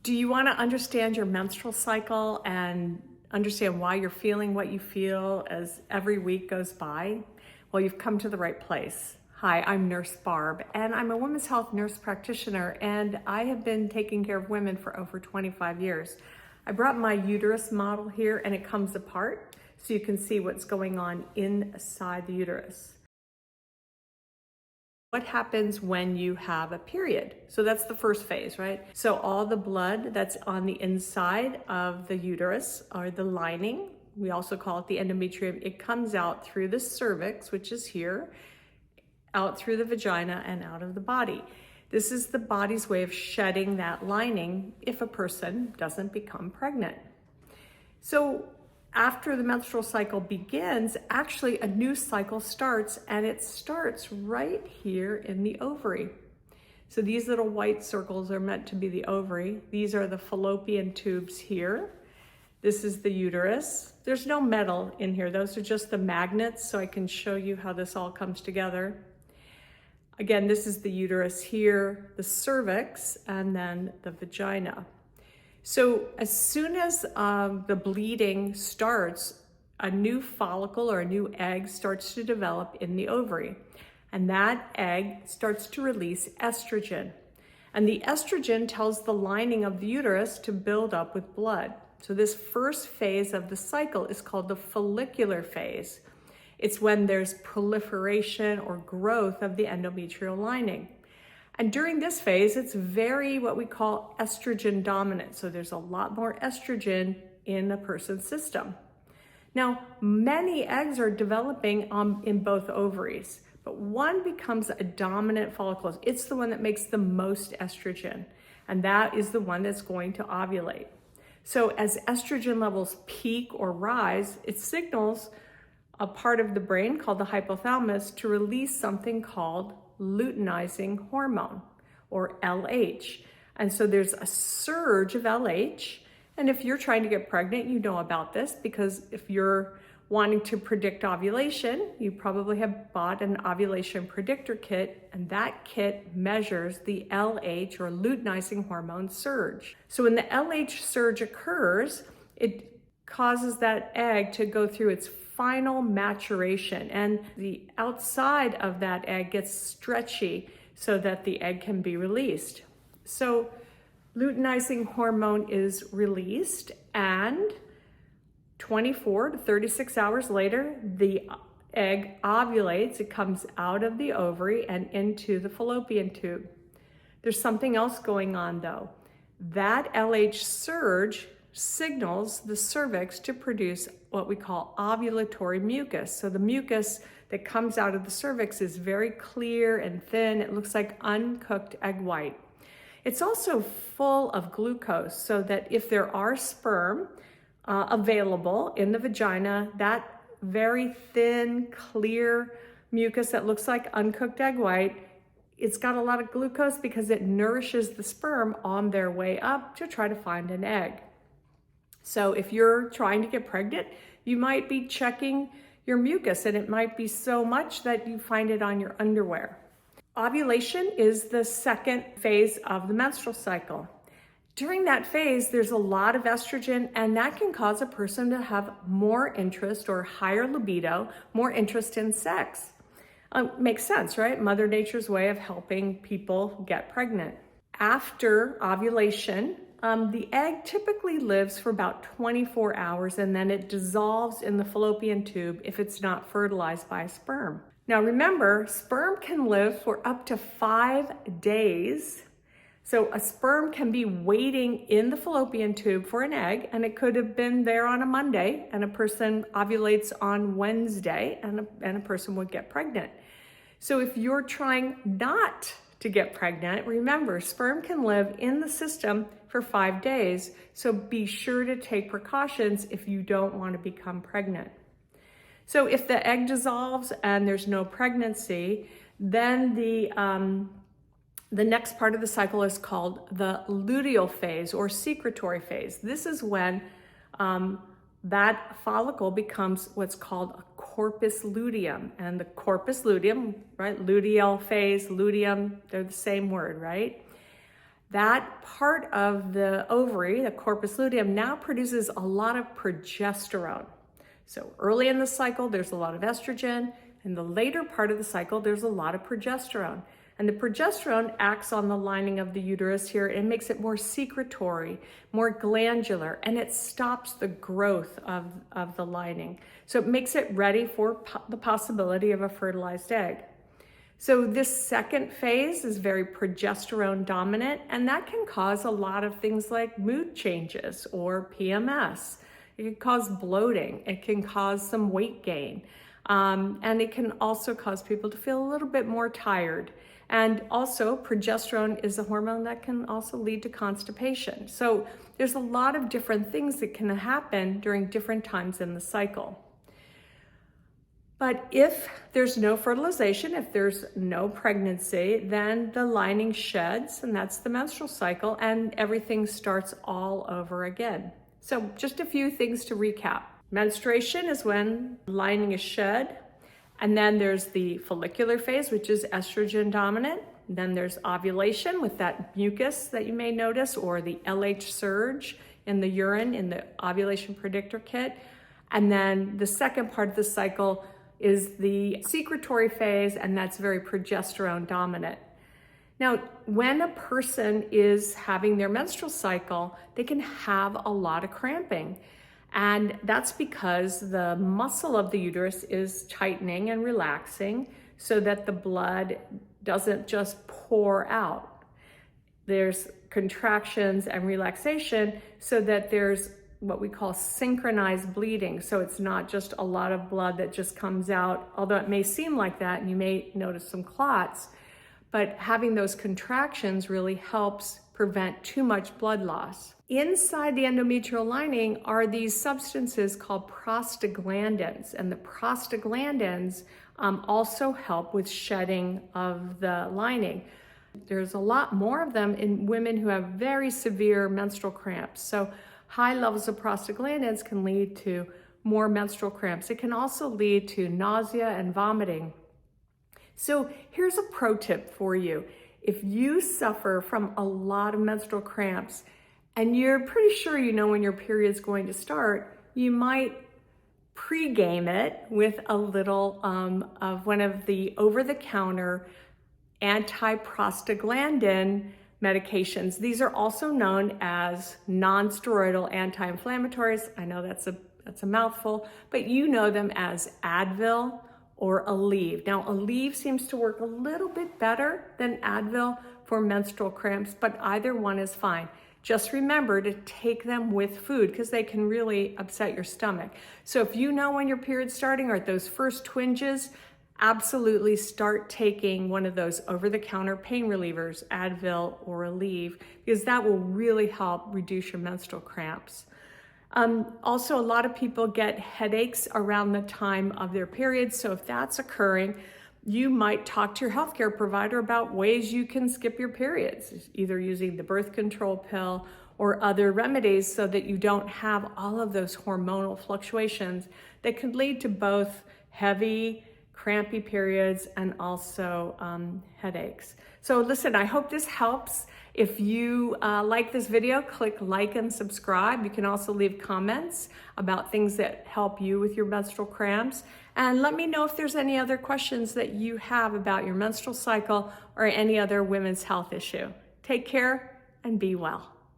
Do you want to understand your menstrual cycle and understand why you're feeling what you feel as every week goes by? Well, you've come to the right place. Hi, I'm Nurse Barb, and I'm a women's health nurse practitioner, and I have been taking care of women for over 25 years. I brought my uterus model here, and it comes apart so you can see what's going on inside the uterus. What happens when you have a period? So that's the first phase, right? So all the blood that's on the inside of the uterus, or the lining, we also call it the endometrium, it comes out through the cervix, which is here, out through the vagina and out of the body. This is the body's way of shedding that lining if a person doesn't become pregnant. So after the menstrual cycle begins, actually a new cycle starts, and it starts right here in the ovary. So these little white circles are meant to be the ovary. These are the fallopian tubes here. This is the uterus. There's no metal in here. Those are just the magnets, so I can show you how this all comes together. Again, this is the uterus here, the cervix, and then the vagina. So as soon as the bleeding starts, a new follicle or a new egg starts to develop in the ovary. And that egg starts to release estrogen. And the estrogen tells the lining of the uterus to build up with blood. So this first phase of the cycle is called the follicular phase. It's when there's proliferation or growth of the endometrial lining. And during this phase, it's very what we call estrogen dominant. So there's a lot more estrogen in a person's system. Now, many eggs are developing in both ovaries, but one becomes a dominant follicle. It's the one that makes the most estrogen, and that is the one that's going to ovulate. So as estrogen levels peak or rise, it signals a part of the brain called the hypothalamus to release something called luteinizing hormone, or LH. And so there's a surge of LH. And if you're trying to get pregnant, you know about this, because if you're wanting to predict ovulation, you probably have bought an ovulation predictor kit, and that kit measures the LH, or luteinizing hormone surge. So when the LH surge occurs, it causes that egg to go through its final maturation, and the outside of that egg gets stretchy so that the egg can be released. So luteinizing hormone is released, and 24 to 36 hours later, the egg ovulates. It comes out of the ovary and into the fallopian tube. There's something else going on though. That LH surge signals the cervix to produce what we call ovulatory mucus. So the mucus that comes out of the cervix is very clear and thin. It looks like uncooked egg white. It's also full of glucose, so that if there are sperm available in the vagina, that very thin, clear mucus that looks like uncooked egg white, it's got a lot of glucose because it nourishes the sperm on their way up to try to find an egg. So if you're trying to get pregnant, you might be checking your mucus, and it might be so much that you find it on your underwear. Ovulation is the second phase of the menstrual cycle. During that phase, there's a lot of estrogen, and that can cause a person to have more interest or higher libido, more interest in sex. Makes sense, right? Mother Nature's way of helping people get pregnant. After ovulation, the egg typically lives for about 24 hours, and then it dissolves in the fallopian tube if it's not fertilized by a sperm. Now remember, sperm can live for up to 5 days. So a sperm can be waiting in the fallopian tube for an egg, and it could have been there on a Monday, and a person ovulates on Wednesday, and a person would get pregnant. So if you're trying not to get pregnant, remember, sperm can live in the system for 5 days, so be sure to take precautions if you don't want to become pregnant. So if the egg dissolves and there's no pregnancy, then the next part of the cycle is called the luteal phase, or secretory phase. This is when that follicle becomes what's called a corpus luteum. And the corpus luteum, right? Luteal phase, luteum, they're the same word, right? That part of the ovary, the corpus luteum, now produces a lot of progesterone. So early in the cycle, there's a lot of estrogen. In the later part of the cycle, there's a lot of progesterone. And the progesterone acts on the lining of the uterus here and makes it more secretory, more glandular, and it stops the growth of the lining. So it makes it ready for the possibility of a fertilized egg. So this second phase is very progesterone dominant, and that can cause a lot of things like mood changes or PMS. It can cause bloating. It can cause some weight gain. And it can also cause people to feel a little bit more tired. And also, progesterone is a hormone that can also lead to constipation. So there's a lot of different things that can happen during different times in the cycle. But if there's no fertilization, if there's no pregnancy, then the lining sheds, and that's the menstrual cycle, and everything starts all over again. So just a few things to recap. Menstruation is when the lining is shed. And then there's the follicular phase, which is estrogen dominant. Then there's ovulation with that mucus that you may notice, or the LH surge in the urine in the ovulation predictor kit. And then the second part of the cycle is the secretory phase, and that's very progesterone dominant. Now, when a person is having their menstrual cycle, they can have a lot of cramping. And that's because the muscle of the uterus is tightening and relaxing so that the blood doesn't just pour out. There's contractions and relaxation so that there's what we call synchronized bleeding. So it's not just a lot of blood that just comes out, although it may seem like that and you may notice some clots, but having those contractions really helps prevent too much blood loss. Inside the endometrial lining are these substances called prostaglandins, and the prostaglandins also help with shedding of the lining. There's a lot more of them in women who have very severe menstrual cramps. So high levels of prostaglandins can lead to more menstrual cramps. It can also lead to nausea and vomiting. So here's a pro tip for you. If you suffer from a lot of menstrual cramps and you're pretty sure you know when your period's going to start, you might pre-game it with a little of one of the over-the-counter anti-prostaglandin medications. These are also known as non-steroidal anti-inflammatories. I know that's a mouthful, but you know them as Advil or Aleve. Now, Aleve seems to work a little bit better than Advil for menstrual cramps, but either one is fine. Just remember to take them with food because they can really upset your stomach. So if you know when your period's starting or at those first twinges, absolutely start taking one of those over-the-counter pain relievers, Advil or Aleve, because that will really help reduce your menstrual cramps. Also, a lot of people get headaches around the time of their periods. So if that's occurring, you might talk to your healthcare provider about ways you can skip your periods, either using the birth control pill or other remedies so that you don't have all of those hormonal fluctuations that could lead to both heavy, crampy periods and also headaches. So listen, I hope this helps. If you like this video, click like and subscribe. You can also leave comments about things that help you with your menstrual cramps. And let me know if there's any other questions that you have about your menstrual cycle or any other women's health issue. Take care and be well.